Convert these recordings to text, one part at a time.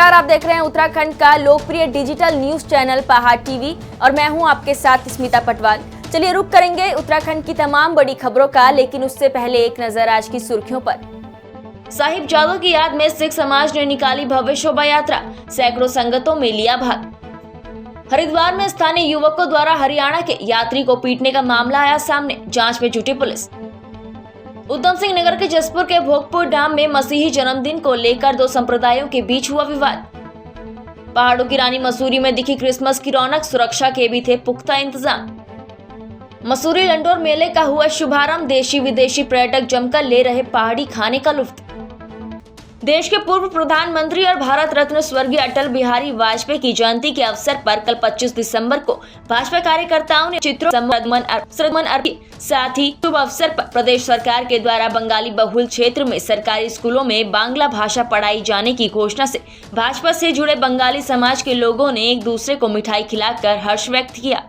नमस्कार, आप देख रहे हैं उत्तराखंड का लोकप्रिय डिजिटल न्यूज चैनल पहाड़ टीवी और मैं हूं आपके साथ स्मिता पटवाल। चलिए रुक करेंगे उत्तराखंड की तमाम बड़ी खबरों का, लेकिन उससे पहले एक नजर आज की सुर्खियों पर। साहिबजादों की याद में सिख समाज ने निकाली भव्य शोभा यात्रा, सैकड़ों संगतों में लिया भाग। हरिद्वार में स्थानीय युवकों द्वारा हरियाणा के यात्री को पीटने का मामला आया सामने, जांच में जुटी पुलिस। उधम सिंह नगर के जसपुर के भोगपुर डाम में मसीही जन्मदिन को लेकर दो संप्रदायों के बीच हुआ विवाद। पहाड़ों की रानी मसूरी में दिखी क्रिसमस की रौनक, सुरक्षा के भी थे पुख्ता इंतजाम। मसूरी लंडोर मेले का हुआ शुभारंभ, देशी विदेशी पर्यटक जमकर ले रहे पहाड़ी खाने का लुत्फ। देश के पूर्व प्रधानमंत्री और भारत रत्न स्वर्गीय अटल बिहारी वाजपेयी की जयंती के अवसर पर कल 25 दिसंबर को भाजपा कार्यकर्ताओं ने चित्रों श्रद्धांजलि अर्पित। साथ ही शुभ अवसर पर प्रदेश सरकार के द्वारा बंगाली बहुल क्षेत्र में सरकारी स्कूलों में बांग्ला भाषा पढ़ाई जाने की घोषणा से भाजपा से जुड़े बंगाली समाज के लोगों ने एक दूसरे को मिठाई खिलाकर हर्ष व्यक्त किया।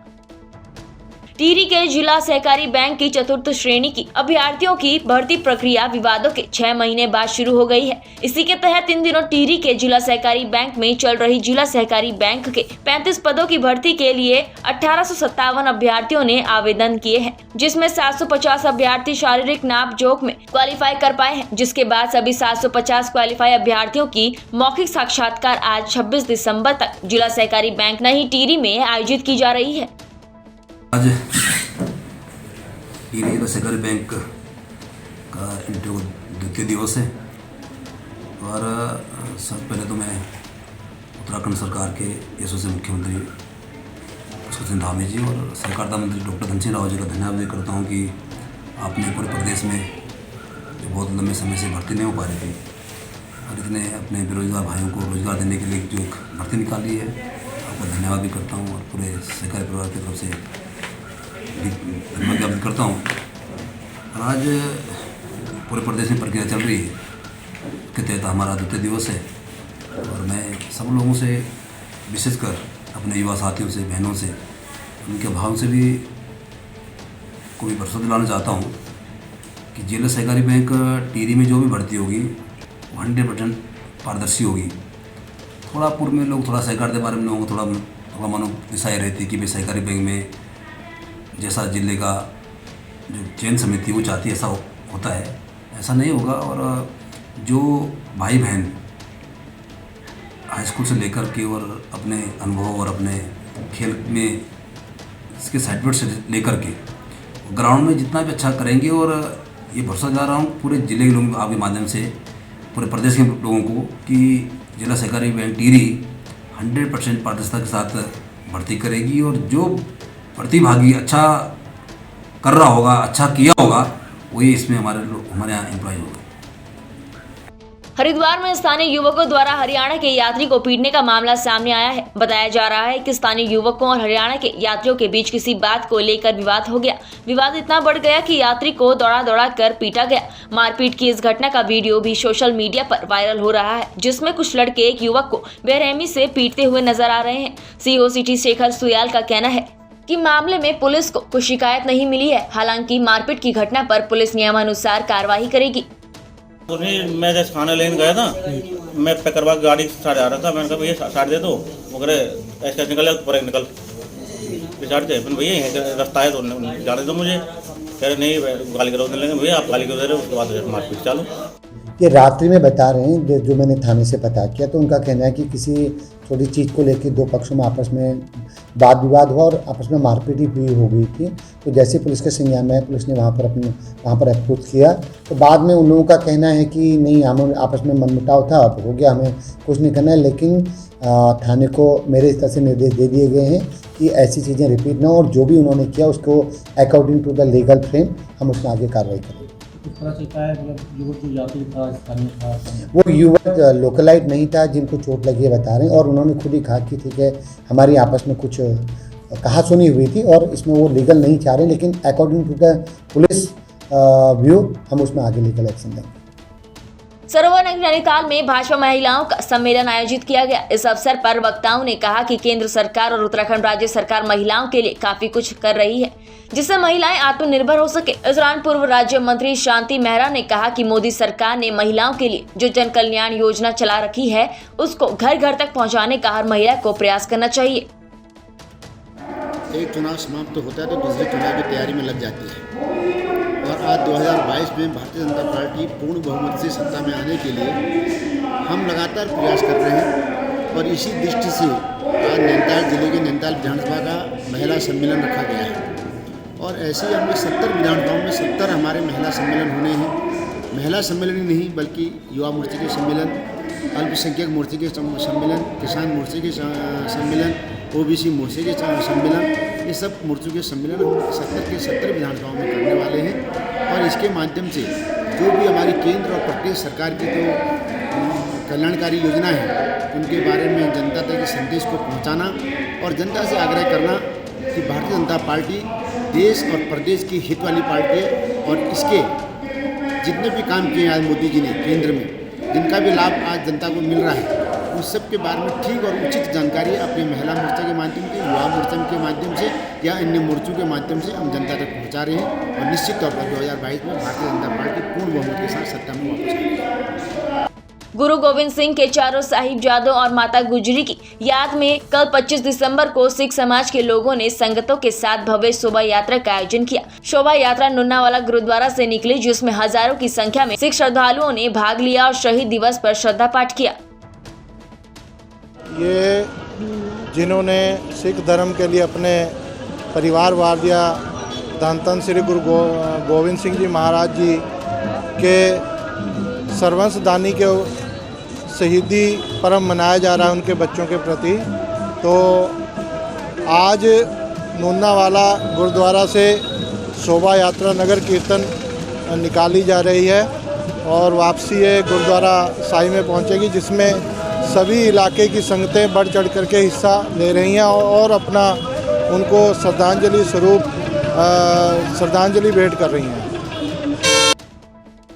टिहरी के जिला सहकारी बैंक की चतुर्थ श्रेणी की अभ्यर्थियों की भर्ती प्रक्रिया विवादों के 6 महीने बाद शुरू हो गई है। इसी के तहत इन दिनों टिहरी के जिला सहकारी बैंक में चल रही जिला सहकारी बैंक के 35 पदों की भर्ती के लिए 1857 अभ्यर्थियों ने आवेदन किए हैं, जिसमें 750 अभ्यर्थी शारीरिक नाप जोख में क्वालिफाई कर पाए हैं, जिसके बाद सभी 750 क्वालिफाई अभ्यर्थियों की मौखिक साक्षात्कार आज 26 दिसंबर तक जिला सहकारी बैंक नई टिहरी में आयोजित की जा रही है। आज टिहरी सहकारी बैंक का इंटरव्यू द्वितीय दिवस है और सबसे पहले तो मैं उत्तराखंड सरकार के यशस्वी मुख्यमंत्री पुष्कर सिंह धामी जी और सहकारिता मंत्री डॉक्टर धन सिंह रावत जी का धन्यवाद करता हूं कि आपने पूरे प्रदेश में बहुत लंबे समय से भर्ती नहीं हो पा रही थी और इतने अपने बेरोजगार भाइयों को रोजगार देने के लिए जो एक भर्ती निकाली है, आपका धन्यवाद भी करता हूँ और पूरे सहकारी परिवार की तरफ से धन्यवाद ज्ञापित करता हूँ। आज पूरे प्रदेश में प्रक्रिया चल रही है, इसके तहत हमारा द्वितीय दिवस है और मैं सब लोगों से, विशेषकर अपने युवा साथियों से, बहनों से, उनके भाव से भी कोई भरोसा दिलाना चाहता हूँ कि जिला सहकारी बैंक टिहरी में जो भी भर्ती होगी 100% पारदर्शी होगी। थोड़ा पूर्व में लोग थोड़ा सहकारिता के बारे में लोगों को थोड़ा मानो दिशाएँ रहती कि भाई सहकारी बैंक में जैसा जिले का जो चयन समिति वो चाहती है ऐसा होता है, ऐसा नहीं होगा। और जो भाई बहन हाई स्कूल से लेकर के और अपने अनुभव और अपने खेल में इसके सर्टिफिकेट से लेकर के ग्राउंड में जितना भी अच्छा करेंगे, और ये भरोसा दिला रहा हूँ पूरे जिले के लोगों आपके माध्यम से पूरे प्रदेश के लोगों को कि जिला सहकारी बैंक टिहरी 100% पारदर्शिता के साथ भर्ती करेगी और जो प्रतिभागी अच्छा कर रहा होगा, अच्छा किया होगा, वही इसमें हमारे यहाँ एम्प्लॉय होगा। हरिद्वार में स्थानीय युवकों द्वारा हरियाणा के यात्री को पीटने का मामला सामने आया है। बताया जा रहा है कि स्थानीय युवकों और हरियाणा के यात्रियों के बीच किसी बात को लेकर विवाद हो गया। विवाद इतना बढ़ गया कि यात्री को दौड़ा कर पीटा गया। मारपीट की इस घटना का वीडियो भी सोशल मीडिया पर वायरल हो रहा है, जिसमें कुछ लड़के एक युवक को बेरहमी से पीटते हुए नजर आ रहे हैं। सीओ सिटी शेखर सुयाल का कहना है कि मामले में पुलिस को कोई शिकायत नहीं मिली है। हालांकि मारपीट की घटना पर पुलिस नियमानुसार कार्रवाई करेगी। मैं जैसे खाना लेने गया था, मैं पैकरवा गाड़ी साइड आ रहा था, मैंने कहा भैया साइड दे दो, वो कह रहे ऐसे निकल पर निकल साइड दे, भैया रास्ता है तो जाने दो मुझे, कह रहे नहीं गाली करो लेंगे, भैया आप गाली क्यों दे रहे हो, उसके बाद मारपीट चालू। ये रात्रि में बता रहे हैं, जो मैंने थाने से पता किया तो उनका कहना है कि किसी थोड़ी चीज़ को लेकर दो पक्षों में आपस में वाद विवाद हुआ और आपस में मारपीट भी हो गई थी। तो जैसे पुलिस के संज्ञान में पुलिस ने वहाँ पर अप्रोच किया, तो बाद में उन लोगों का कहना है कि नहीं, हम आपस में मनमुटाव था, अब हो गया, हमें कुछ नहीं करना है। लेकिन थाने को मेरे इस तरह से निर्देश दे दिए गए हैं कि ऐसी चीज़ें रिपीट ना हो और जो भी उन्होंने किया उसको according to the legal frame हम उसमें आगे कार्रवाई करेंगे। वो युवक लोकलाइट नहीं था जिनको चोट लगी है बता रहे हैं, और उन्होंने खुद ही कहा कि ठीक है हमारी आपस में कुछ कहा सुनी हुई थी और इसमें वो लीगल नहीं चाह रहे, लेकिन according to the police view हम उसमें आगे लीगल एक्शन लेंगे। सरोवर नगरी नैनीताल में भाजपा महिलाओं का सम्मेलन आयोजित किया गया। इस अवसर पर वक्ताओं ने कहा कि केंद्र सरकार और उत्तराखंड राज्य सरकार महिलाओं के लिए काफी कुछ कर रही है, जिससे महिलाएं आत्मनिर्भर हो सके। इस दौरान पूर्व राज्य मंत्री शांति मेहरा ने कहा कि मोदी सरकार ने महिलाओं के लिए जो जन कल्याण योजना चला रखी है, उसको घर घर तक पहुँचाने का हर महिला को प्रयास करना चाहिए। एक चुनाव समाप्त होता है तो दूसरे चुनाव की तैयारी में लग जाती है और आज 2022 में भारतीय जनता पार्टी पूर्ण बहुमत से सत्ता में आने के लिए हम लगातार प्रयास कर रहे हैं और इसी दृष्टि से आज नैनीताल जिले के नैनीताल विधानसभा का महिला सम्मेलन रखा गया है और ऐसे ही हमने 70 विधानसभाओं में 70 हमारे महिला सम्मेलन होने हैं। महिला सम्मेलन ही नहीं बल्कि युवा मोर्चे के सम्मेलन, अल्पसंख्यक मोर्चे के सम्मेलन, किसान मोर्चे के सम्मेलन, ओबीसी मोर्चे के सम्मेलन, ये सब मोर्चों के सम्मेलन हम 70 के 70 विधानसभाओं में करने वाले हैं और इसके माध्यम से जो भी हमारी केंद्र और प्रदेश सरकार की जो कल्याणकारी योजना है उनके बारे में जनता तक इस संदेश को पहुंचाना और जनता से आग्रह करना कि भारतीय जनता पार्टी देश और प्रदेश की हित वाली पार्टी है और इसके जितने भी काम किए आज मोदी जी ने केंद्र में, जिनका भी लाभ आज जनता को मिल रहा है, उस सब के बारे में ठीक और उचित जानकारी अपने महिला मोर्चा के माध्यम से, युवा मोर्चा के माध्यम से या अन्य मोर्चों के माध्यम से हम जनता तक पहुंचा रहे हैं और निश्चित तौर पर 2022 में भारतीय जनता पार्टी पूर्ण बहुमत के साथ सत्ता में वापस आएगी। गुरु गोविंद सिंह के चारों साहिबजादों और माता गुजरी की याद में कल 25 दिसंबर को सिख समाज के लोगों ने संगतों के साथ भव्य शोभा यात्रा का आयोजन किया। शोभा यात्रा नुन्नावाला गुरुद्वारा से निकली, जिसमें हजारों की संख्या में सिख श्रद्धालुओं ने भाग लिया और शहीद दिवस पर श्रद्धा पाठ किया। ये जिन्होंने सिख धर्म के लिए अपने परिवार वार दिया, धन श्री गुरु गोविंद सिंह जी महाराज जी के सर्वंश दानी के शहीदी पर्व मनाया जा रहा है उनके बच्चों के प्रति। तो आज नुन्नावाला गुरुद्वारा से शोभा यात्रा नगर कीर्तन निकाली जा रही है और वापसी ये गुरुद्वारा साई में पहुंचेगी, जिसमें सभी इलाके की संगतें बढ़ चढ़ करके हिस्सा ले रही हैं और अपना उनको श्रद्धांजलि स्वरूप श्रद्धांजलि भेंट कर रही हैं।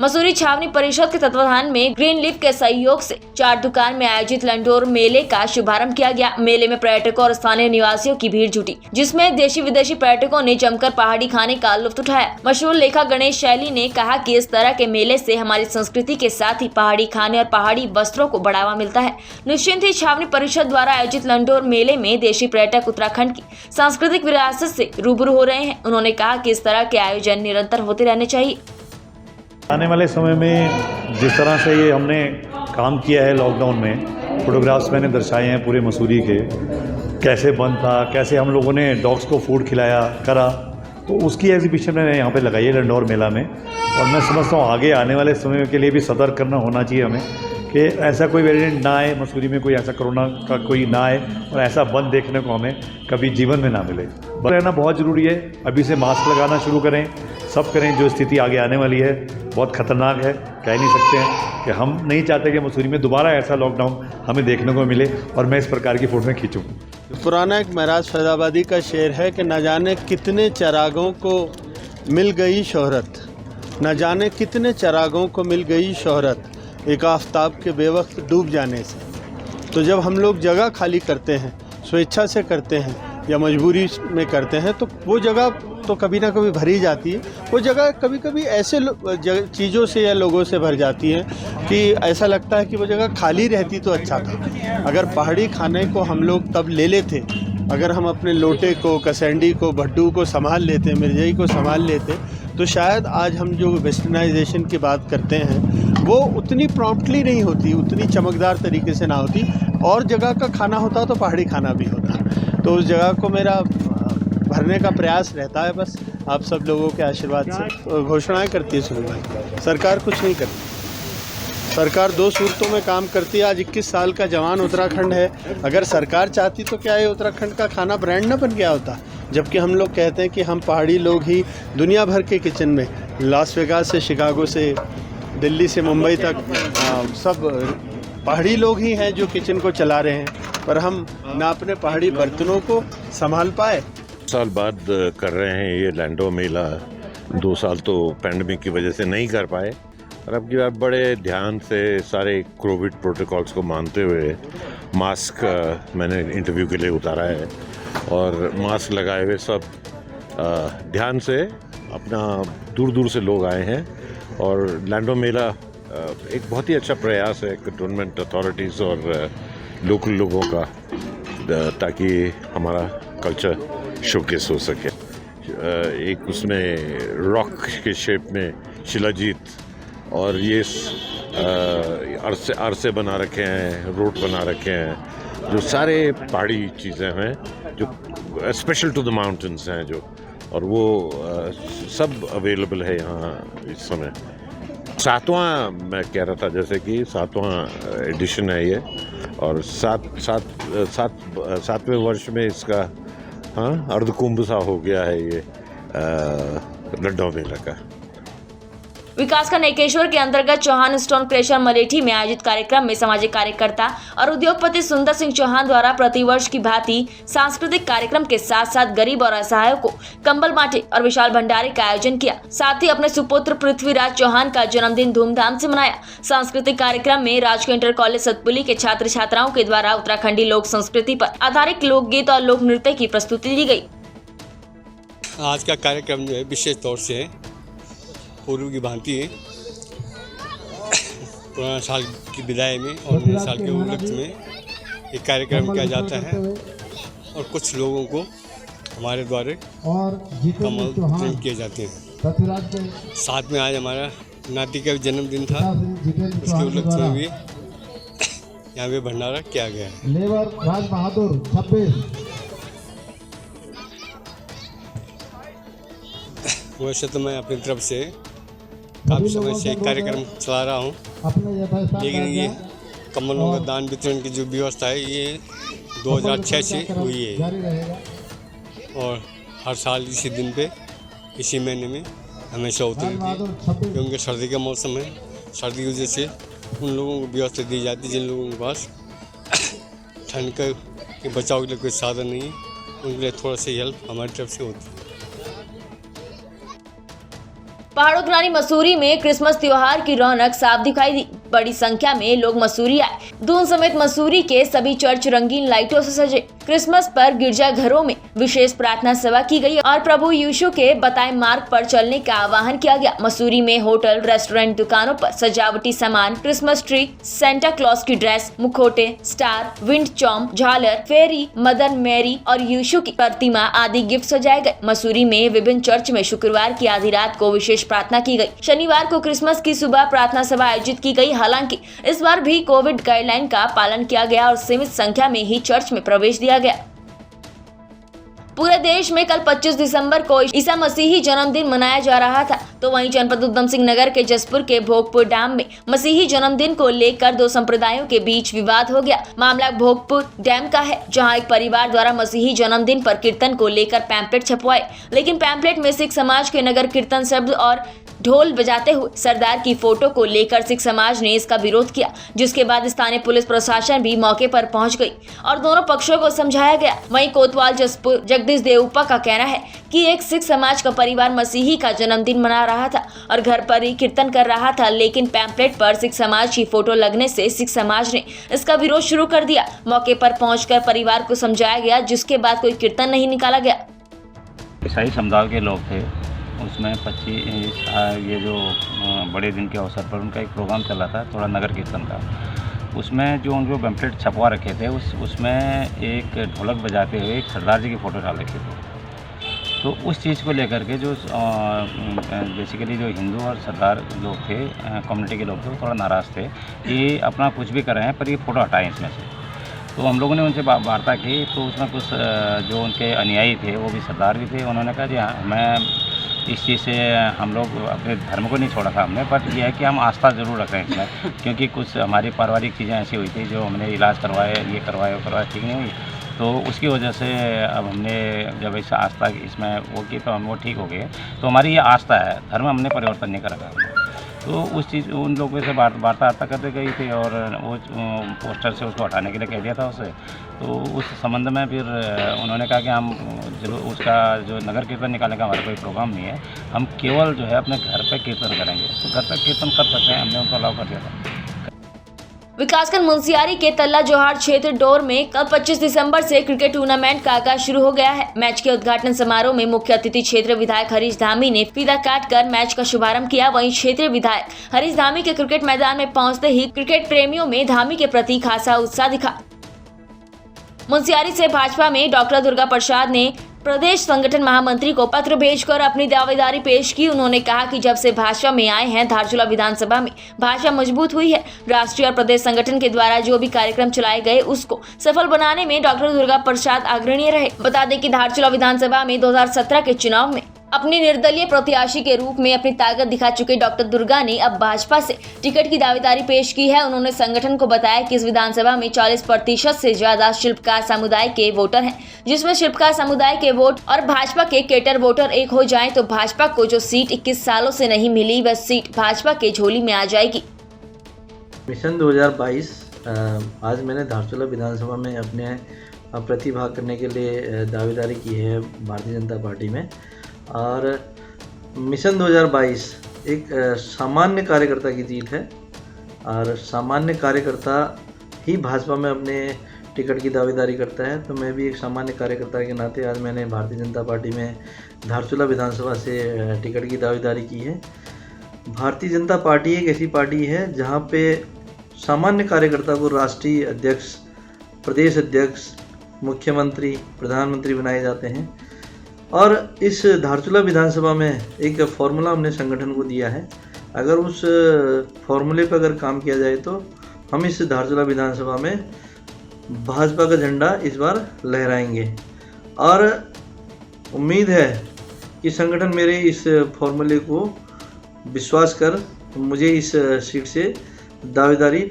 मसूरी छावनी परिषद के तत्वाधान में ग्रीन लीफ के सहयोग से 4 दुकान में आयोजित लंडोर मेले का शुभारंभ किया गया। मेले में पर्यटकों और स्थानीय निवासियों की भीड़ जुटी, जिसमें देशी विदेशी पर्यटकों ने जमकर पहाड़ी खाने का लुत्फ उठाया। मशहूर लेखक गणेश शैली ने कहा कि इस तरह के मेले से हमारी संस्कृति के साथ ही पहाड़ी खाने और पहाड़ी वस्त्रों को बढ़ावा मिलता है। निश्चिंत ही छावनी परिषद द्वारा आयोजित लंडोर मेले में देशी पर्यटक उत्तराखंड की सांस्कृतिक विरासत से रूबरू हो रहे हैं। उन्होंने कहा कि इस तरह के आयोजन निरंतर होते रहने चाहिए। आने वाले समय में जिस तरह से ये हमने काम किया है लॉकडाउन में, फोटोग्राफ्स मैंने दर्शाए हैं पूरे मसूरी के, कैसे बंद था, कैसे हम लोगों ने डॉग्स को फूड खिलाया करा, तो उसकी एग्जीबिशन मैंने यहाँ पे लगाई है लंडोर मेला में। और मैं समझता हूँ आगे आने वाले समय के लिए भी सतर्क करना होना चाहिए हमें कि ऐसा कोई वेरिएंट ना आए मसूरी में, कोई ऐसा कोरोना का कोई ना आए और ऐसा बंद देखने को हमें कभी जीवन में ना मिले। बंद रहना बहुत ज़रूरी है। अभी से मास्क लगाना शुरू करें, सब करें। जो स्थिति आगे आने वाली है बहुत ख़तरनाक है, कह नहीं सकते हैं कि हम नहीं चाहते कि मसूरी में दोबारा ऐसा लॉकडाउन हमें देखने को मिले और मैं इस प्रकार की फोटो खींचूँ। पुराना एक महराज फैजाबादी का शेर है कि न जाने कितने चरागों को मिल गई शोहरत, न जाने कितने चरागों को मिल गई शोहरत एक आफताब के बेवक्त डूब जाने से। तो जब हम लोग जगह खाली करते हैं, स्वेच्छा से करते हैं या मजबूरी में करते हैं, तो वो जगह तो कभी ना कभी भरी जाती है। वो जगह कभी कभी ऐसे चीज़ों से या लोगों से भर जाती है कि ऐसा लगता है कि वो जगह खाली रहती तो अच्छा था। अगर पहाड़ी खाने को हम लोग तब ले लेते, अगर हम अपने लोटे को, कसैंडी को, भड्डू को संभाल लेते, मिर्जई को संभाल लेते, तो शायद आज हम जो वेस्टर्नाइजेशन की बात करते हैं वो उतनी प्रॉम्प्टली नहीं होती, उतनी चमकदार तरीके से ना होती, और जगह का खाना होता तो पहाड़ी खाना भी होता। तो उस जगह को मेरा भरने का प्रयास रहता है। बस आप सब लोगों के आशीर्वाद से घोषणाएं करती है सुनवाई, सरकार कुछ नहीं करती। सरकार 2 सूरतों में काम करती है। आज 21 साल का जवान उत्तराखंड है। अगर सरकार चाहती तो क्या ये उत्तराखंड का खाना ब्रांड ना बन गया होता? जबकि हम लोग कहते हैं कि हम पहाड़ी लोग ही दुनिया भर के किचन में, लॉस वेगास से शिकागो से दिल्ली से मुंबई तक सब पहाड़ी लोग ही हैं जो किचन को चला रहे हैं, पर हम ना अपने पहाड़ी बर्तनों को संभाल पाए। साल बाद कर रहे हैं ये लैंडो मेला। 2 साल तो पैंडमिक की वजह से नहीं कर पाए, और अब की बार बड़े ध्यान से सारे कोविड प्रोटोकॉल्स को मानते हुए मास्क मैंने इंटरव्यू के लिए उतारा है और मास्क लगाए हुए सब ध्यान से अपना दूर दूर से लोग आए हैं और लैंडो मेला एक बहुत ही अच्छा प्रयास है गवर्नमेंट अथॉरिटीज़ और लोकल लोगों का ताकि हमारा कल्चर शोकेस हो सके। एक उसमें रॉक के शेप में शिलाजीत और ये अरसे बना रखे हैं, रोड बना रखे हैं, जो सारे पहाड़ी चीज़ें हैं जो स्पेशल टू द माउंटेन्स हैं जो, और वो सब अवेलेबल है यहाँ इस समय। 7वां मैं कह रहा था जैसे कि 7वां एडिशन है ये और 7वें वर्ष में इसका अर्धकुंभ सा हो गया है ये लड्डू मेला का। विकासखंड एकेश्वर के अंतर्गत चौहान स्टोन क्रेशर मलेठी में आयोजित कार्यक्रम में सामाजिक कार्यकर्ता और उद्योगपति सुंदर सिंह चौहान द्वारा प्रतिवर्ष की भांति सांस्कृतिक कार्यक्रम के साथ साथ गरीब और असहायों को कंबल बांटे और विशाल भंडारे का आयोजन किया। साथ ही अपने सुपुत्र पृथ्वीराज चौहान का जन्मदिन धूमधाम से मनाया। सांस्कृतिक कार्यक्रम में राजकीय इंटर कॉलेज सतपुली के छात्र छात्राओं के द्वारा उत्तराखंडी लोक संस्कृति पर आधारित लोकगीत और लोक नृत्य की प्रस्तुति दी गयी। आज का कार्यक्रम जो है विशेष तौर से पूर्व की भांति है। पुराना साल की विदाई में और नए साल के उपलक्ष्य में एक कार्यक्रम किया जाता है और कुछ लोगों को हमारे द्वारा कमल वितरण किए जाते हैं। साथ में आज हमारा नाती का भी जन्मदिन था, उसके उपलक्ष्य में भी यहाँ पे भंडारा किया गया है। लेबर राज बहादुर 26। वैसे तो मैं अपनी तरफ से काफ़ी समय से एक कार्यक्रम चला रहा हूँ, लेकिन ये कम्बलों का दान वितरण की जो व्यवस्था है ये 2006 से हुई है और हर साल इसी दिन पे इसी महीने में हमेशा होती है क्योंकि सर्दी का मौसम है। सर्दी की वजह से उन लोगों को व्यवस्था दी जाती है जिन लोगों के पास ठंड के बचाव के लिए कोई साधन नहीं है, उनके लिए थोड़ा सा हेल्प हमारी तरफ से होती है। पहाड़ों की रानी मसूरी में क्रिसमस त्योहार की रौनक साफ दिखाई दी। बड़ी संख्या में लोग मसूरी आए। दून समेत मसूरी के सभी चर्च रंगीन लाइटों से सजे। क्रिसमस पर गिरजाघरों में विशेष प्रार्थना सभा की गई और प्रभु यीशु के बताए मार्ग पर चलने का आह्वान किया गया। मसूरी में होटल, रेस्टोरेंट, दुकानों पर सजावटी सामान, क्रिसमस ट्री, सेंटा क्लॉज की ड्रेस, मुखौटे, स्टार, विंड चॉम, झालर, फेरी, मदर मेरी और यीशु की प्रतिमा आदि गिफ्ट सजाए गए। मसूरी में विभिन्न चर्च में शुक्रवार की आधी रात को विशेष प्रार्थना की गई। शनिवार को क्रिसमस की सुबह प्रार्थना सभा आयोजित की गई। हालांकि इस बार भी कोविड गाइडलाइन का पालन किया गया और सीमित संख्या में ही चर्च में प्रवेश दिया गया। पूरे देश में कल 25 दिसंबर को ईसा मसीही जन्मदिन मनाया जा रहा था, तो वहीं जनपद उधम सिंह नगर के जसपुर के भोगपुर डैम में मसीही जन्मदिन को लेकर दो संप्रदायों के बीच विवाद हो गया। मामला भोगपुर डैम का है, जहां एक परिवार द्वारा मसीही जन्मदिन पर कीर्तन को लेकर पैम्पलेट छपवाए, लेकिन पैम्पलेट में सिख समाज के नगर कीर्तन शब्द और ढोल बजाते हुए सरदार की फोटो को लेकर सिख समाज ने इसका विरोध किया, जिसके बाद स्थानीय पुलिस प्रशासन भी मौके पर पहुंच गई और दोनों पक्षों को समझाया गया। वहीं कोतवाल जसपुर जगदीश देवपा का कहना है कि एक सिख समाज का परिवार मसीही का जन्मदिन मना रहा था और घर पर ही कीर्तन कर रहा था, लेकिन पैम्पलेट पर सिख समाज की फोटो लगने से सिख समाज ने इसका विरोध शुरू कर दिया। मौके पर पहुंचकर परिवार को समझाया गया, जिसके बाद कोई कीर्तन नहीं निकाला गया। ईसाई समुदाय के लोग थे, उसमें 25 ये जो बड़े दिन के अवसर पर उनका एक प्रोग्राम चल रहा था, थोड़ा नगर कीर्तन का। उसमें जो उनको पैम्पलेट छपवा रखे थे उसमें एक ढोलक बजाते हुए एक सरदार जी की फ़ोटो डाल रखी थी। तो उस चीज़ को लेकर के जो बेसिकली जो हिंदू और सरदार लोग थे, कम्युनिटी के लोग थे, वो थोड़ा नाराज़ थे कि अपना कुछ भी कर रहे हैं पर ये फ़ोटो हटाएँ इसमें से। तो हम लोगों ने उनसे वार्ता की, तो उसमें कुछ जो उनके अनुयायी थे वो भी सरदार भी थे। उन्होंने कहा जी हाँ, मैं इस चीज़ से हम लोग अपने धर्म को नहीं छोड़ा था हमने, बट ये है कि हम आस्था ज़रूर रख रहे हैं इसमें, क्योंकि कुछ हमारी पारिवारिक चीज़ें ऐसी हुई थी जो हमने इलाज करवाए, ये करवाए वो करवाए, ठीक नहीं हुई। तो उसकी वजह से अब हमने जब इस आस्था इसमें वो की तो हम वो ठीक हो गए। तो हमारी ये आस्था है, धर्म हमने परिवर्तन नहीं कर रखा। तो उस चीज़ उन लोगों से वार्ता करते गई थी और वो पोस्टर से उसको हटाने के लिए कह दिया था उसे। तो उस संबंध में फिर उन्होंने कहा कि हम उसका जो नगर कीर्तन निकालने का हमारा कोई प्रोग्राम नहीं है, हम केवल जो है अपने घर पे कीर्तन करेंगे। तो घर पे कीर्तन कर सकते हैं, हमने उनको अलाउ कर दिया था। विकासखंड मुंसियारी के तल्ला जोहार क्षेत्र डोर में कल 25 दिसंबर से क्रिकेट टूर्नामेंट का आगाज शुरू हो गया है। मैच के उद्घाटन समारोह में मुख्य अतिथि क्षेत्र विधायक हरीश धामी ने फीता काटकर मैच का शुभारंभ किया। वहीं क्षेत्रीय विधायक हरीश धामी के क्रिकेट मैदान में पहुंचते ही क्रिकेट प्रेमियों में धामी के प्रति खासा उत्साह दिखा। मुंसियारी से भाजपा में डॉक्टर दुर्गा प्रसाद ने प्रदेश संगठन महामंत्री को पत्र भेजकर अपनी दावेदारी पेश की। उन्होंने कहा कि जब से भाजपा में आए हैं, धारचूला विधानसभा में भाजपा मजबूत हुई है। राष्ट्रीय और प्रदेश संगठन के द्वारा जो भी कार्यक्रम चलाए गए उसको सफल बनाने में डॉक्टर दुर्गा प्रसाद अग्रणी रहे। बता दें कि धारचूला विधानसभा में 2017 के चुनाव में अपने निर्दलीय प्रत्याशी के रूप में अपनी ताकत दिखा चुके डॉक्टर दुर्गा ने अब भाजपा से टिकट की दावेदारी पेश की है। उन्होंने संगठन को बताया कि इस विधानसभा में 40% से ज्यादा शिल्पकार समुदाय के वोटर हैं, जिसमें शिल्पकार समुदाय के वोट और भाजपा के केटर वोटर एक हो जाएं तो भाजपा को जो सीट 21 सालों से नहीं मिली वह सीट भाजपा के झोली में आ जाएगी। मिशन 2022 आज मैंने धारचूला विधानसभा में अपने प्रतिभाग करने के लिए दावेदारी की है भारतीय जनता पार्टी में। और मिशन 2022 एक सामान्य कार्यकर्ता की जीत है और सामान्य कार्यकर्ता ही भाजपा में अपने टिकट की दावेदारी करता है। तो मैं भी एक सामान्य कार्यकर्ता के नाते आज मैंने भारतीय जनता पार्टी में धारचूला विधानसभा से टिकट की दावेदारी की है। भारतीय जनता पार्टी एक ऐसी पार्टी है जहां पे सामान्य कार्यकर्ता को राष्ट्रीय अध्यक्ष, प्रदेश अध्यक्ष, मुख्यमंत्री, प्रधानमंत्री बनाए जाते हैं। और इस धारचूला विधानसभा में एक फॉर्मूला हमने संगठन को दिया है। अगर उस फॉर्मूले पर अगर काम किया जाए तो हम इस धारचूला विधानसभा में भाजपा का झंडा इस बार लहराएंगे। और उम्मीद है कि संगठन मेरे इस फॉर्मूले को विश्वास कर मुझे इस सीट से दावेदारी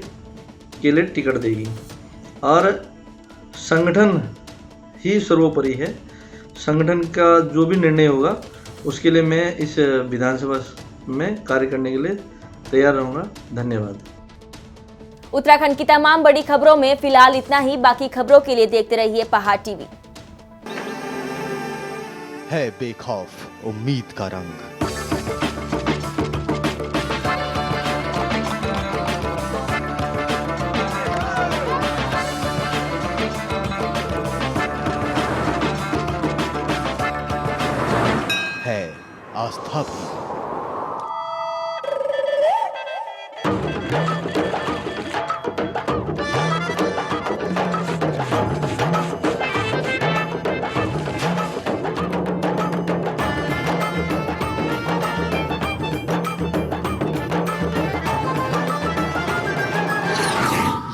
के लिए टिकट देगी। और संगठन ही सर्वोपरि है। संगठन का जो भी निर्णय होगा उसके लिए मैं इस विधानसभा में कार्य करने के लिए तैयार रहूँगा। धन्यवाद। उत्तराखंड की तमाम बड़ी खबरों में फिलहाल इतना ही। बाकी खबरों के लिए देखते रहिए पहाड़ टीवी। है बेखौफ उम्मीद का रंग। है आस्था भी।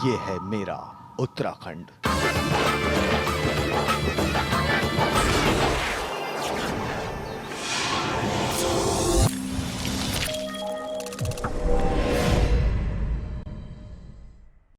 ये है मेरा उत्तराखंड।